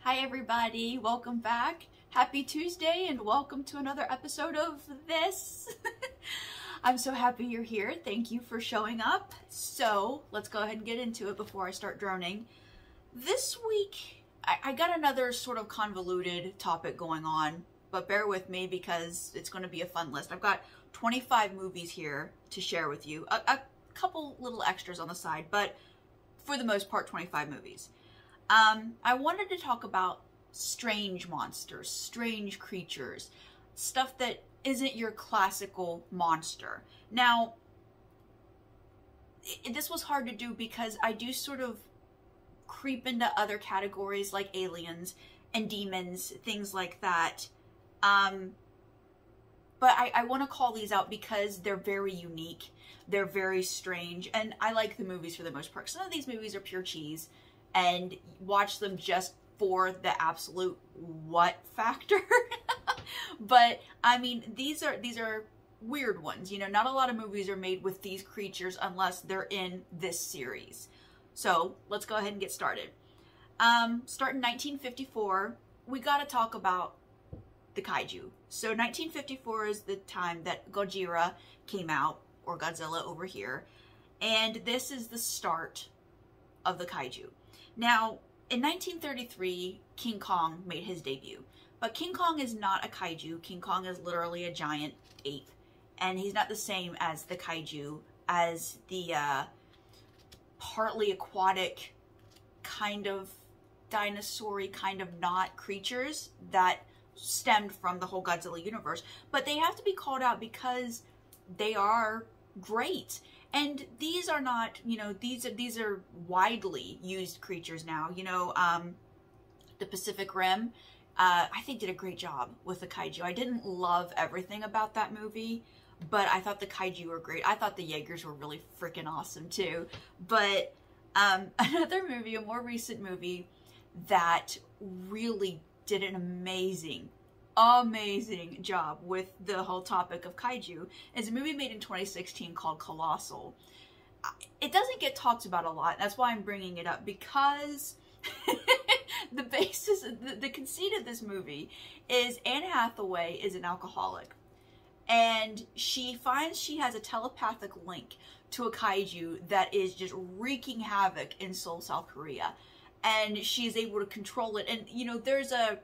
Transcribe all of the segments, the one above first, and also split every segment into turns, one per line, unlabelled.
Hi everybody, welcome back. Happy Tuesday and welcome to another episode of this. I'm so happy you're here. Thank you for showing up. So let's go ahead and get into it before I start droning. This week, I got another sort of convoluted topic going on, but bear with me because it's going to be a fun list. I've got 25 movies here to share with you. A couple little extras on the side, but for the most part, 25 movies. I wanted to talk about strange monsters, strange creatures, stuff that isn't your classical monster. Now, this was hard to do because I do sort of creep into other categories like aliens and demons, things like that. But I want to call these out because they're very unique, they're very strange, and I like the movies for the most part. Some of these movies are pure cheese, and watch them just for the absolute what factor. But I mean, these are weird ones. You know, not a lot of movies are made with these creatures unless they're in this series. So let's go ahead and get started. Start in 1954. We got to talk about the kaiju. So 1954 is the time that Gojira came out, or Godzilla over here, and this is the start of the kaiju. Now, in 1933, King Kong made his debut. But King Kong is not a kaiju. King Kong is literally a giant ape. And he's not the same as the kaiju, as the partly aquatic, kind of dinosaur-y, kind of not creatures that stemmed from the whole Godzilla universe. But they have to be called out because they are great. And these are not, you know, these are widely used creatures now. You know, the Pacific Rim, I think did a great job with the kaiju. I didn't love everything about that movie, but I thought the kaiju were great. I thought the Jaegers were really freaking awesome too. But another movie, a more recent movie that really did an amazing job with the whole topic of kaiju is a movie made in 2016 called Colossal. It doesn't get talked about a lot. That's why I'm bringing it up, because the basis, the conceit of this movie is Anne Hathaway is an alcoholic, and she finds she has a telepathic link to a kaiju that is just wreaking havoc in Seoul, South Korea, and she's able to control it. And you know, there's a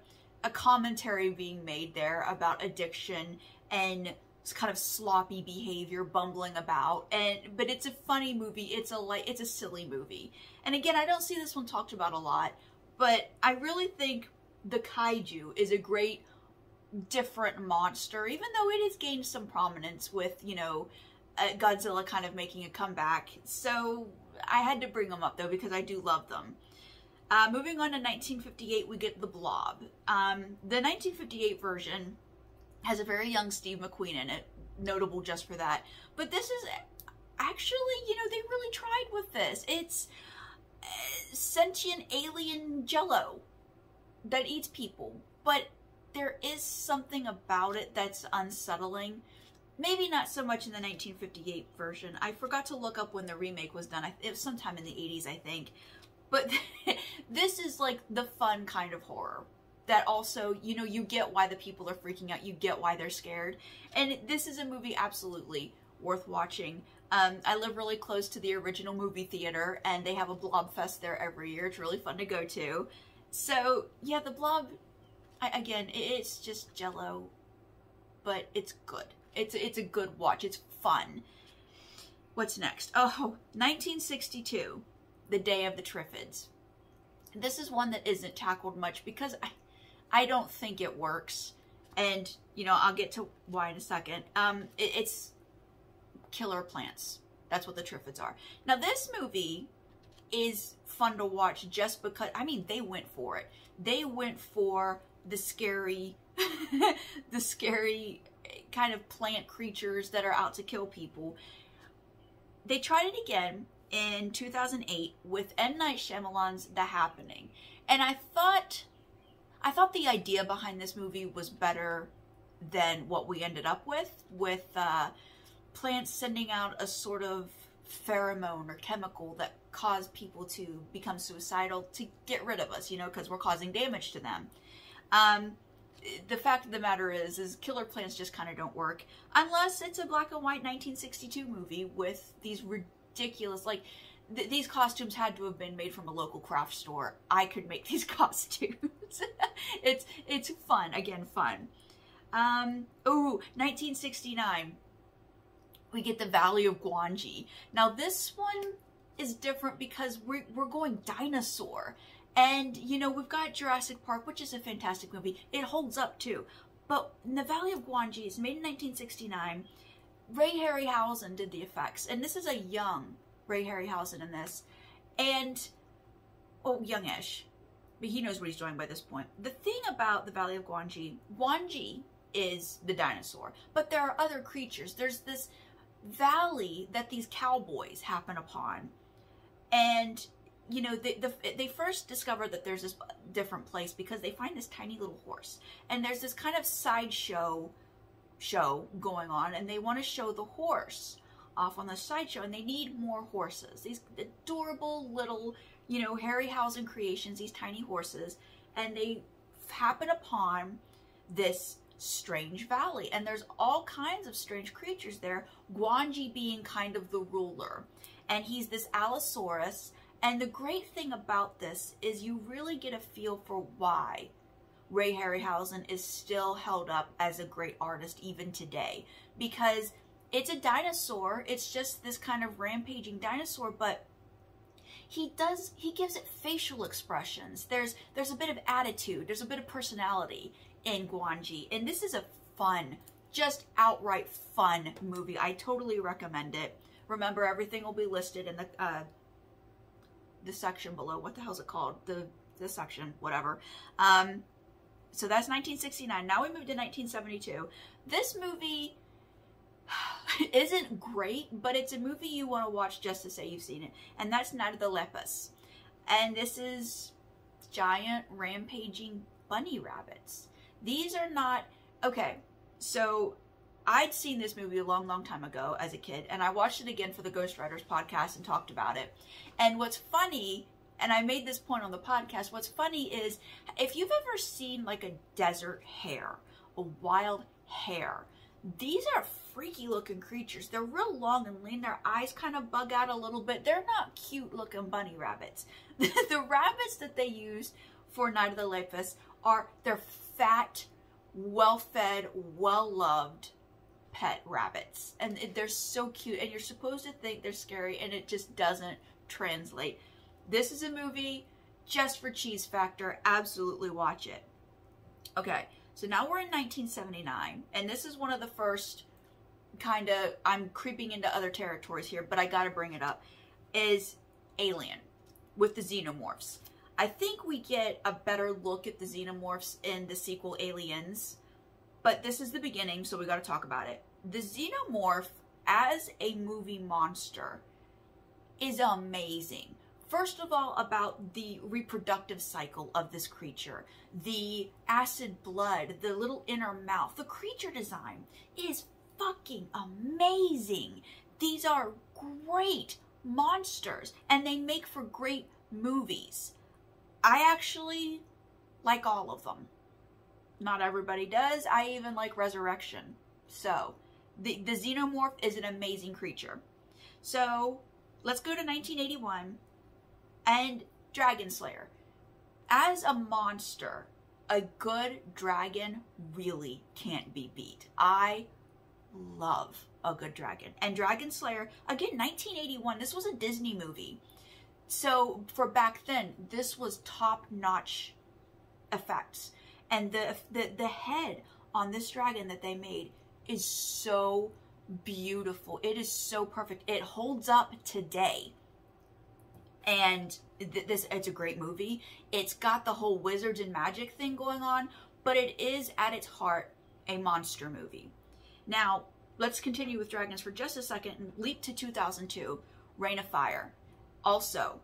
commentary being made there about addiction and kind of sloppy behavior, bumbling about, but it's a funny movie. It's a silly movie. And again, I don't see this one talked about a lot, but I really think the kaiju is a great different monster, even though it has gained some prominence with, you know, Godzilla kind of making a comeback. So I had to bring them up though because I do love them. Moving on to 1958, we get the Blob. The 1958 version has a very young Steve McQueen in it, notable just for that. But this is actually, you know, they really tried with this. It's sentient alien jello that eats people, but there is something about it that's unsettling. Maybe not so much in the 1958 version. I forgot to look up when the remake was done. It was sometime in the 80s, I think. But this is like the fun kind of horror that also, you know, you get why the people are freaking out. You get why they're scared. And this is a movie absolutely worth watching. I live really close to the original movie theater, and they have a Blob Fest there every year. It's really fun to go to. So, yeah, the Blob, again, it's just jello, but it's good. It's a good watch. It's fun. What's next? Oh, 1962. The Day of the Triffids. This is one that isn't tackled much because I don't think it works. And, you know, I'll get to why in a second. It's killer plants. That's what the Triffids are. Now, this movie is fun to watch just because, I mean, they went for it. They went for the scary, the scary kind of plant creatures that are out to kill people. They tried it again in 2008 with M. Night Shyamalan's The Happening. And I thought the idea behind this movie was better than what we ended up with plants sending out a sort of pheromone or chemical that cause people to become suicidal to get rid of us, you know, because we're causing damage to them. The fact of the matter is killer plants just kind of don't work unless it's a black and white 1962 movie with these ridiculous, like, these costumes had to have been made from a local craft store. I could make these costumes. It's fun. Again, fun. 1969. We get the Valley of Gwangi. Now this one is different because we're going dinosaur. And, you know, we've got Jurassic Park, which is a fantastic movie. It holds up too. But in the Valley of Gwangi is made in 1969. Ray Harryhausen did the effects. And this is a young Ray Harryhausen in this. And, oh, youngish. But he knows what he's doing by this point. The thing about the Valley of Gwangi, Gwangi is the dinosaur. But there are other creatures. There's this valley that these cowboys happen upon. And, you know, they first discover that there's this different place because they find this tiny little horse. And there's this kind of sideshow show going on. And they want to show the horse off on the sideshow. And they need more horses. These adorable little, you know, Harryhausen creations, these tiny horses. And they happen upon this strange valley. And there's all kinds of strange creatures there. Gwangi being kind of the ruler. And he's this Allosaurus. And the great thing about this is you really get a feel for why Ray Harryhausen is still held up as a great artist even today. Because it's a dinosaur. It's just this kind of rampaging dinosaur, but he gives it facial expressions. There's a bit of attitude. There's a bit of personality in Gwangi. And this is a fun, just outright fun movie. I totally recommend it. Remember, everything will be listed in the section below. What the hell is it called? The section, whatever. So that's 1969. Now we move to 1972. This movie isn't great, but it's a movie you want to watch just to say you've seen it. And that's Night of the Lepus. And this is giant rampaging bunny rabbits. These are not... Okay, so I'd seen this movie a long, long time ago as a kid, and I watched it again for the Ghost Writers podcast and talked about it. And what's funny, and I made this point on the podcast, what's funny is if you've ever seen like a desert hare, a wild hare, these are freaky looking creatures. They're real long and lean. Their eyes kind of bug out a little bit. They're not cute looking bunny rabbits. The rabbits that they use for Night of the Lepus they're fat, well-fed, well-loved pet rabbits. And they're so cute. And you're supposed to think they're scary, and it just doesn't translate. This is a movie just for cheese factor. Absolutely watch it. Okay, so now we're in 1979, and this is one of the first kind of, I'm creeping into other territories here, but I gotta bring it up, is Alien with the xenomorphs. I think we get a better look at the xenomorphs in the sequel Aliens, but this is the beginning, so we gotta talk about it. The xenomorph as a movie monster is amazing. First of all, about the reproductive cycle of this creature, the acid blood, the little inner mouth, the creature design is fucking amazing. These are great monsters, and they make for great movies. I actually like all of them. Not everybody does. I even like Resurrection. So, the xenomorph is an amazing creature. So, let's go to 1981 and Dragonslayer. As a monster, a good dragon really can't be beat. I love a good dragon. And Dragonslayer, again, 1981, this was a Disney movie. So, for back then, this was top-notch effects. And the head on this dragon that they made is so beautiful. It is so perfect. It holds up today. And it's a great movie. It's got the whole wizards and magic thing going on, but it is at its heart a monster movie. Now, let's continue with dragons for just a second and leap to 2002, Reign of Fire. Also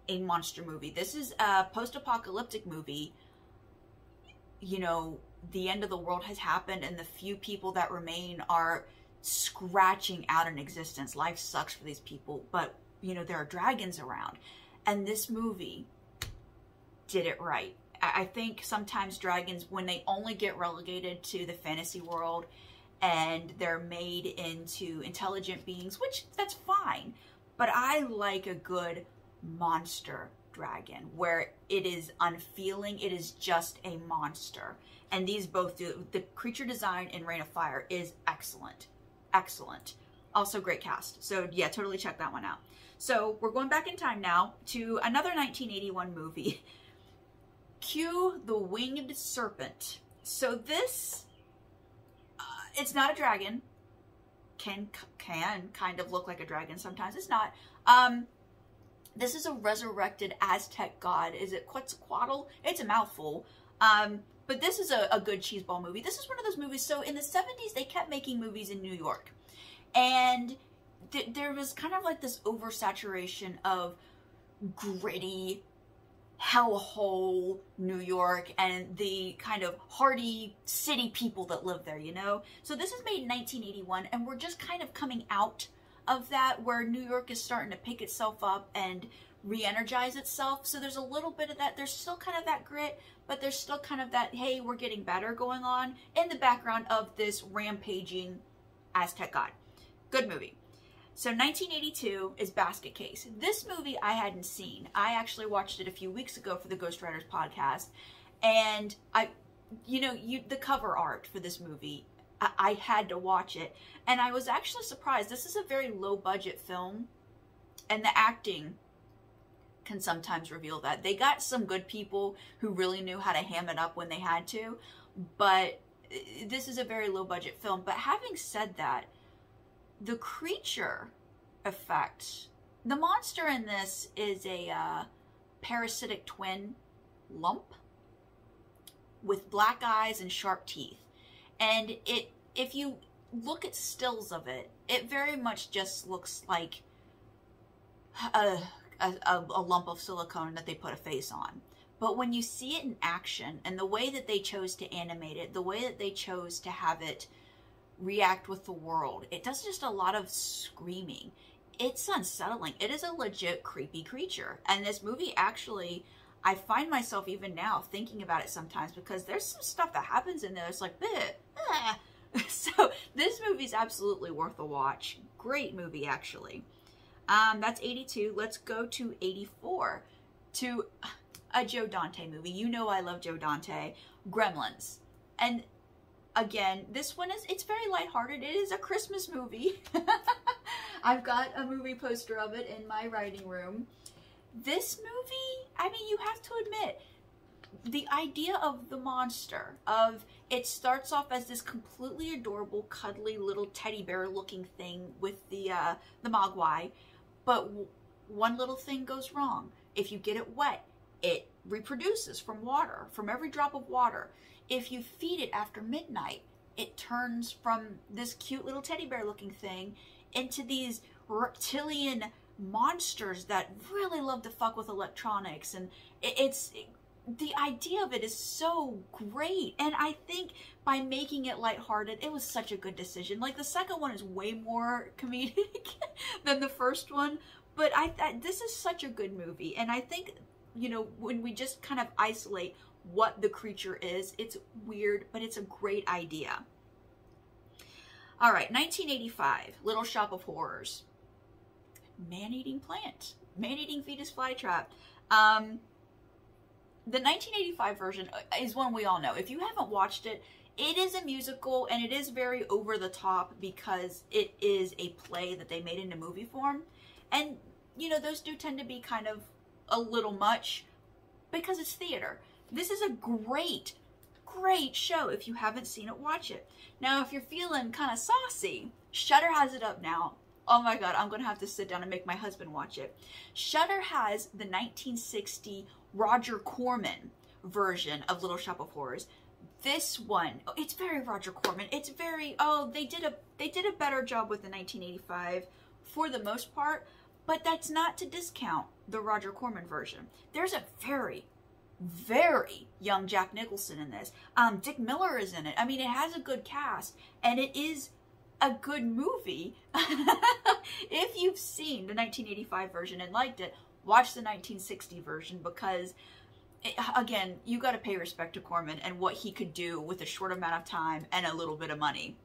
a monster movie. This is a post-apocalyptic movie. You know, the end of the world has happened, and the few people that remain are scratching out an existence. Life sucks for these people, but, you know, there are dragons around. And this movie did it right. I think sometimes dragons, when they only get relegated to the fantasy world and they're made into intelligent beings, which that's fine, but I like a good monster dragon where it is unfeeling, it is just a monster. And these both do. The creature design in Reign of Fire is excellent. Excellent. Also great cast. So yeah, totally check that one out. So we're going back in time now to another 1981 movie. Cue the Winged Serpent. So this, it's not a dragon. Can kind of look like a dragon sometimes. It's not. This is a resurrected Aztec god. Is it Quetzalcoatl? It's a mouthful. But this is a good cheeseball movie. This is one of those movies. So in the 70s, they kept making movies in New York. And there was kind of like this oversaturation of gritty, hellhole New York and the kind of hardy city people that live there, you know? So this is made in 1981, and we're just kind of coming out of that, where New York is starting to pick itself up and re-energize itself. So there's a little bit of that. There's still kind of that grit, but there's still kind of that, hey, we're getting better going on in the background of this rampaging Aztec god. Good movie. So 1982 is Basket Case. This movie I hadn't seen. I actually watched it a few weeks ago for the Ghost Writers podcast. And the cover art for this movie, I had to watch it. And I was actually surprised. This is a very low budget film. And the acting can sometimes reveal that. They got some good people who really knew how to ham it up when they had to. But this is a very low budget film. But having said that, the creature effect, the monster in this is a parasitic twin lump with black eyes and sharp teeth. And if you look at stills of it, it very much just looks like a lump of silicone that they put a face on. But when you see it in action, and the way that they chose to animate it, the way that they chose to have it react with the world, it does just a lot of screaming. It's unsettling. It is a legit creepy creature. And this movie actually, I find myself even now thinking about it sometimes, because there's some stuff that happens in there. It's like, bleh. So this movie's absolutely worth a watch. Great movie, actually. That's 82. Let's go to 84, to a Joe Dante movie. You know I love Joe Dante. Gremlins. And again, this one it's very lighthearted. It is a Christmas movie. I've got a movie poster of it in my writing room. This movie, I mean, you have to admit, the idea of the monster, it starts off as this completely adorable, cuddly little teddy bear looking thing with the mogwai, but one little thing goes wrong. If you get it wet, it reproduces from water, from every drop of water. If you feed it after midnight, it turns from this cute little teddy bear looking thing into these reptilian monsters that really love to fuck with electronics. And the idea of it is so great. And I think by making it lighthearted, it was such a good decision. Like, the second one is way more comedic than the first one. But this is such a good movie. And I think, you know, when we just kind of isolate what the creature is, it's weird, but it's a great idea. All right, 1985, Little Shop of Horrors. Man-eating plant. Man-eating fetus flytrap. The 1985 version is one we all know. If you haven't watched it, it is a musical, and it is very over the top because it is a play that they made into movie form. And, you know, those do tend to be kind of a little much because it's theater. This is a great show. If you haven't seen it, watch it. Now, if you're feeling kind of saucy, Shudder has it up now. Oh my god, I'm going to have to sit down and make my husband watch it. Shudder has the 1960 Roger Corman version of Little Shop of Horrors. This one, it's very Roger Corman. It's very, they did a better job with the 1985 for the most part, but that's not to discount the Roger Corman version. There's a very young Jack Nicholson in this. Dick Miller is in it. I mean, it has a good cast, and it is a good movie. If you've seen the 1985 version and liked it, watch the 1960 version, because again, you got to pay respect to Corman and what he could do with a short amount of time and a little bit of money.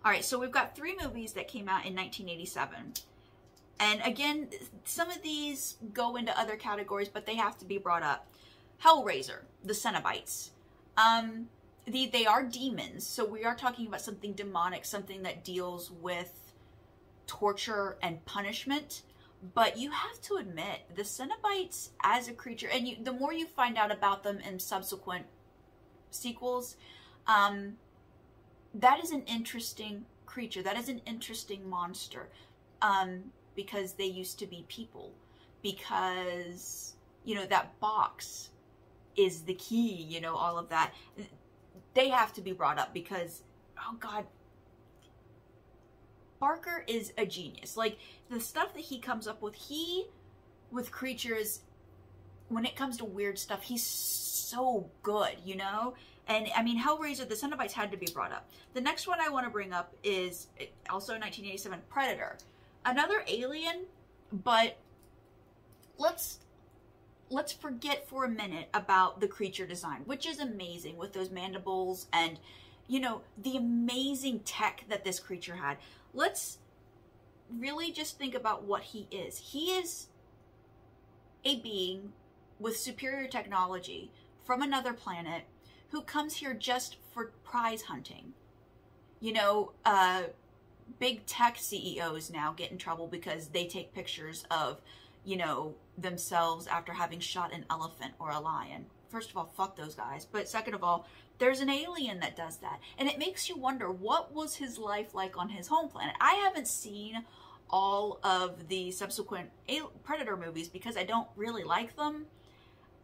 All right, so we've got 3 movies that came out in 1987. And again, some of these go into other categories, but they have to be brought up. Hellraiser, the Cenobites. They are demons, so we are talking about something demonic, something that deals with torture and punishment. But you have to admit, the Cenobites as a creature, and the more you find out about them in subsequent sequels, that is an interesting creature. That is an interesting monster. Because they used to be people. Because, you know, that box is the key, you know, all of that. They have to be brought up because, oh God, Barker is a genius. Like, the stuff that he comes up with, with creatures, when it comes to weird stuff, he's so good, you know? And, I mean, Hellraiser, the Cenobites had to be brought up. The next one I want to bring up is, also 1987, Predator. Another alien, but let's forget for a minute about the creature design, which is amazing with those mandibles and, you know, the amazing tech that this creature had. Let's really just think about what he is. He is a being with superior technology from another planet who comes here just for prize hunting. You know, big tech CEOs now get in trouble because they take pictures of, you know, themselves after having shot an elephant or a lion. First of all, fuck those guys. But second of all, there's an alien that does that. And it makes you wonder, what was his life like on his home planet? I haven't seen all of the subsequent Predator movies because I don't really like them.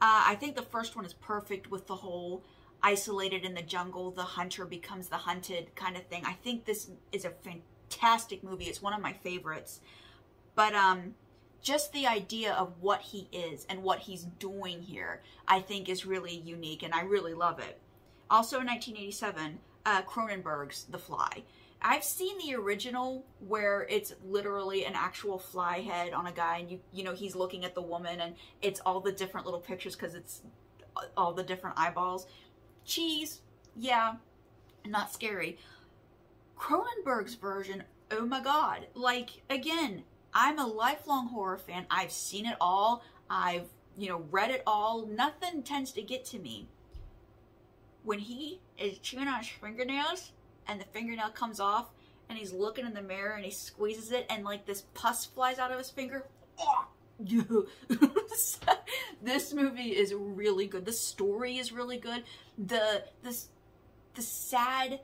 I think the first one is perfect with the whole isolated in the jungle, the hunter becomes the hunted kind of thing. I think this is a fantastic movie. It's one of my favorites. But just the idea of what he is and what he's doing here, I think is really unique, and I really love it. Also in 1987, Cronenberg's The Fly. I've seen the original where it's literally an actual fly head on a guy, and you know, he's looking at the woman, and it's all the different little pictures because it's all the different eyeballs. Cheese, yeah, not scary. Cronenberg's version, oh my God. Like, again, I'm a lifelong horror fan. I've seen it all. I've, you know, read it all. Nothing tends to get to me. When he is chewing on his fingernails and the fingernail comes off and he's looking in the mirror and he squeezes it and like this pus flies out of his finger. Oh, this movie is really good. The story is really good. The sad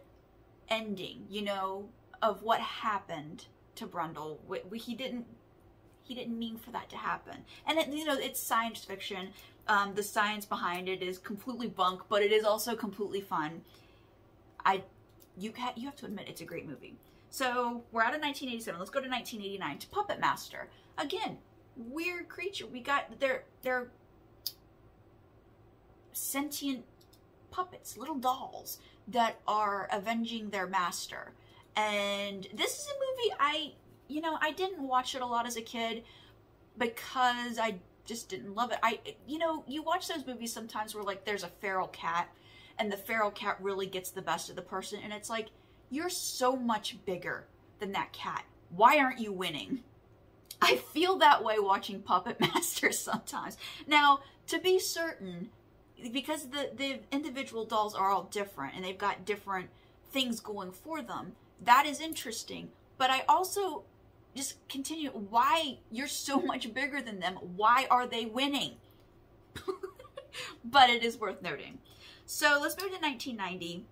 ending, you know, of what happened to Brundle. He didn't mean for that to happen. And it, you know, it's science fiction. The science behind it is completely bunk, but it is also completely fun. You have to admit, it's a great movie. So we're out of 1987. Let's go to 1989 to Puppet Master. Again, weird creature. We got they're sentient puppets, little dolls that are avenging their master. And this is a movie I didn't watch it a lot as a kid because I just didn't love it. You know, you watch those movies sometimes where like there's a feral cat and the feral cat really gets the best of the person, and it's like, you're so much bigger than that cat. Why aren't you winning? I feel that way watching Puppet Master sometimes. Now, to be certain, because the individual dolls are all different and they've got different things going for them, that is interesting. But I also just continue, why? You're so much bigger than them. Why are they winning? But it is worth noting. So let's move to 1990.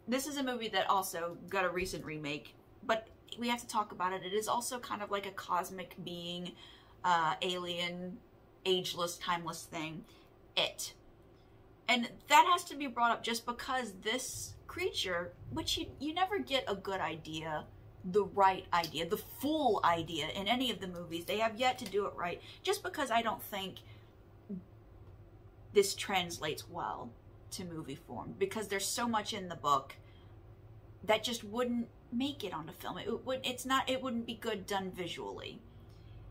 This is a movie that also got a recent remake, but we have to talk about it. It is also kind of like a cosmic being, alien, ageless, timeless thing. It. And that has to be brought up just because this creature, which you never get a good idea, the right idea, the full idea in any of the movies. They have yet to do it right. Just because I don't think this translates well to movie form. Because there's so much in the book that just wouldn't make it onto film. It wouldn't be good done visually.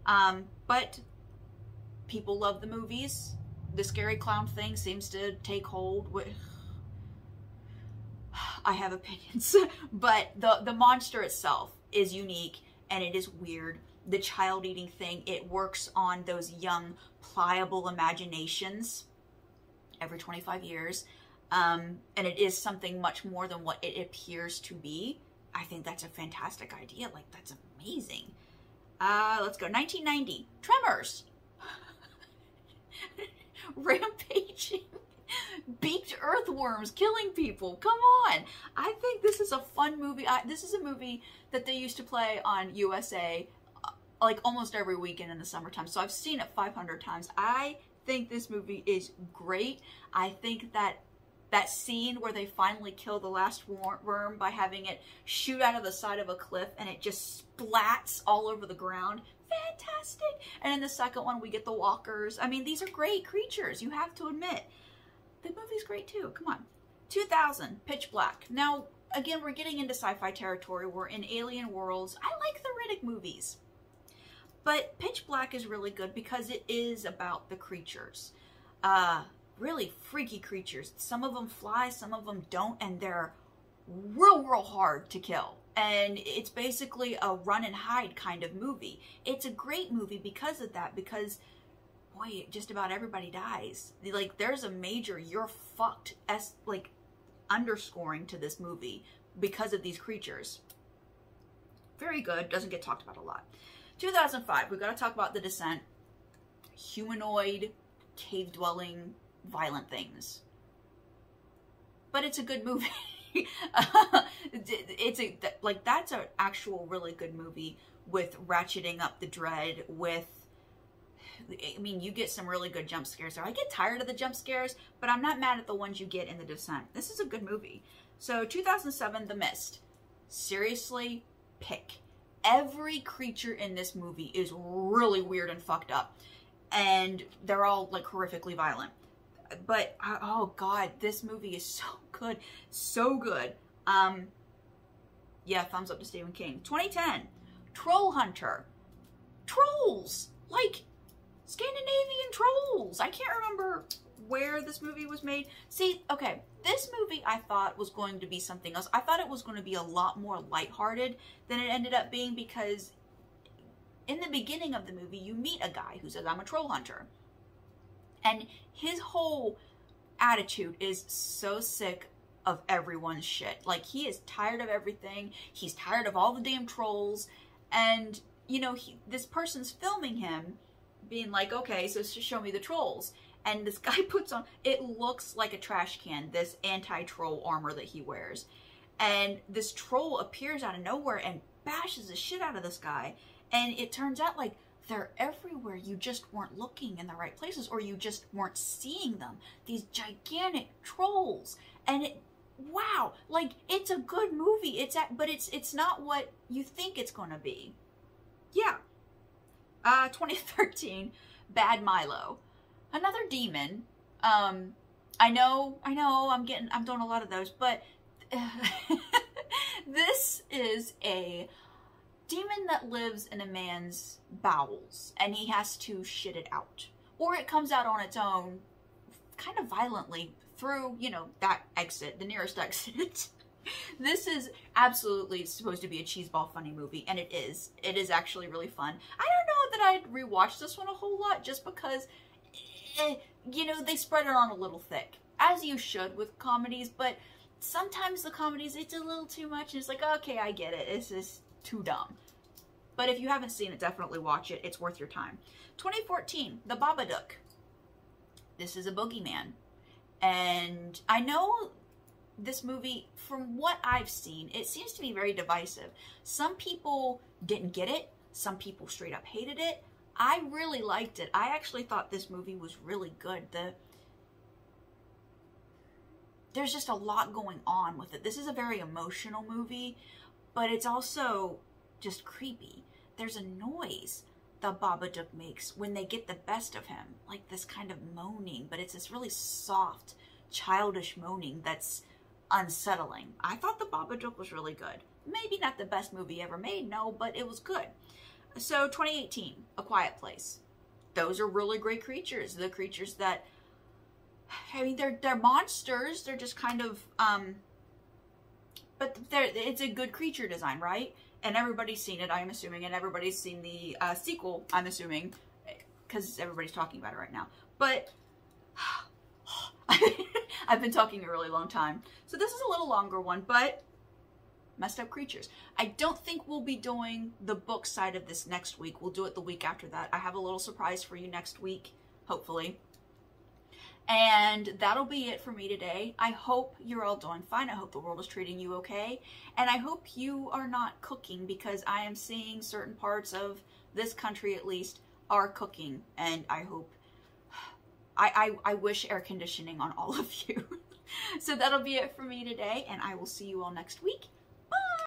But people love the movies. The scary clown thing seems to take hold. I have opinions, but the monster itself is unique and it is weird. The child eating thing, it works on those young, pliable imaginations every 25 years. And it is something much more than what it appears to be. I think that's a fantastic idea. Like, that's amazing. Let's go. 1990. Tremors. Rampaging. Beaked earthworms killing people. Come on. I think this is a fun movie. This is a movie that they used to play on USA like almost every weekend in the summertime. So I've seen it 500 times. I think this movie is great. I think that scene where they finally kill the last worm by having it shoot out of the side of a cliff and it just splats all over the ground. Fantastic. And in the second one, we get the walkers. I mean, these are great creatures, you have to admit. The movie's great too. Come on. 2000, Pitch Black. Now, again, we're getting into sci-fi territory. We're in alien worlds. I like the Riddick movies. But Pitch Black is really good because it is about the creatures. Really freaky creatures. Some of them fly, some of them don't, and they're real hard to kill. And it's basically a run and hide kind of movie. It's a great movie because of that, because boy, just about everybody dies. Like, there's a major you're fucked like underscoring to this movie because of these creatures. Very good. Doesn't get talked about a lot. 2005, we've got to talk about The Descent. Humanoid, cave-dwelling, violent things. But it's a good movie. That's an actual really good movie with ratcheting up the dread, with, I mean, you get some really good jump scares there. I get tired of the jump scares, but I'm not mad at the ones you get in The Descent. This is a good movie. So 2007, The Mist. Seriously, pick. Every creature in this movie is really weird and fucked up. And they're all, like, horrifically violent. But, oh god, this movie is so good. So good. Yeah, thumbs up to Stephen King. 2010, Troll Hunter. Trolls! Like, Scandinavian trolls! I can't remember where this movie was made. See, okay, this movie I thought was going to be something else. I thought it was going to be a lot more lighthearted than it ended up being, because in the beginning of the movie, you meet a guy who says, I'm a troll hunter. And his whole attitude is so sick of everyone's shit. Like, he is tired of everything. He's tired of all the damn trolls. And, you know, this person's filming him being like, okay, so show me the trolls. And this guy puts on, it looks like a trash can, this anti-troll armor that he wears. And this troll appears out of nowhere and bashes the shit out of this guy. And it turns out, like, they're everywhere. You just weren't looking in the right places, or you just weren't seeing them. These gigantic trolls. And wow, like, it's a good movie. But it's not what you think it's going to be. Yeah. 2013, Bad Milo. Another demon. I know, I'm doing a lot of those, but this is a demon that lives in a man's bowels, and he has to shit it out. Or it comes out on its own, kind of violently, through, you know, that exit, the nearest exit. This is absolutely supposed to be a cheeseball funny movie, and it is. It is actually really fun. I don't know that I'd rewatch this one a whole lot, just because, you know, they spread it on a little thick. As you should with comedies, but sometimes the comedies, it's a little too much, and it's like, okay, I get it. It's just too dumb. But if you haven't seen it, definitely watch it. It's worth your time. 2014, The Babadook. This is a boogeyman. And I know this movie, from what I've seen, it seems to be very divisive. Some people didn't get it. Some people straight up hated it. I really liked it. I actually thought this movie was really good. There's just a lot going on with it. This is a very emotional movie, but it's also just creepy. There's a noise the Babadook makes when they get the best of him. Like this kind of moaning, but it's this really soft, childish moaning that's unsettling. I thought the Babadook was really good. maybe not the best movie ever made, no, but it was good. So 2018, A Quiet Place. Those are really great creatures. The creatures that, I mean, they're monsters. They're just kind of, but it's a good creature design, right? And everybody's seen it, I'm assuming, and everybody's seen the sequel, I'm assuming, because everybody's talking about it right now. But I've been talking a really long time. So this is a little longer one, but messed up creatures. I don't think we'll be doing the book side of this next week. We'll do it the week after that. I have a little surprise for you next week, hopefully. And that'll be it for me today. I hope you're all doing fine. I hope the world is treating you okay. And I hope you are not cooking, because I am seeing certain parts of this country, at least, are cooking. And I hope, I wish air conditioning on all of you. So that'll be it for me today. And I will see you all next week.